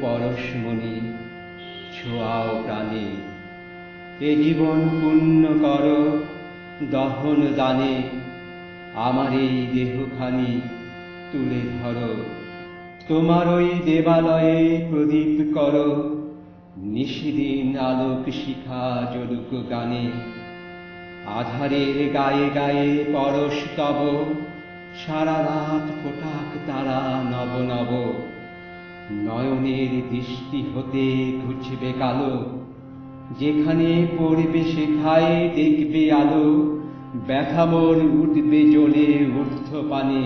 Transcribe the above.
পরশমণি, ছোঁয়াও প্রাণে। এ জীবন পূর্ণ কর দহন দানে, আমার এই দেহখানি তুলে ধর। তোমার ওই দেবালয়ে প্রদীপ কর, নিশিদিন আলোক শিখা জ্বলুক গানে। আধারের গায়ে গায়ে পরশ তব, সারা রাত ফোটাক তারা নব নব। নয়নের দৃষ্টি হতে ঘুচবে কালো, যেখানে পড়বে সেথায় দেখবে আলো। ব্যথা মোর উঠবে জ্বলে ঊর্ধ্বপানে,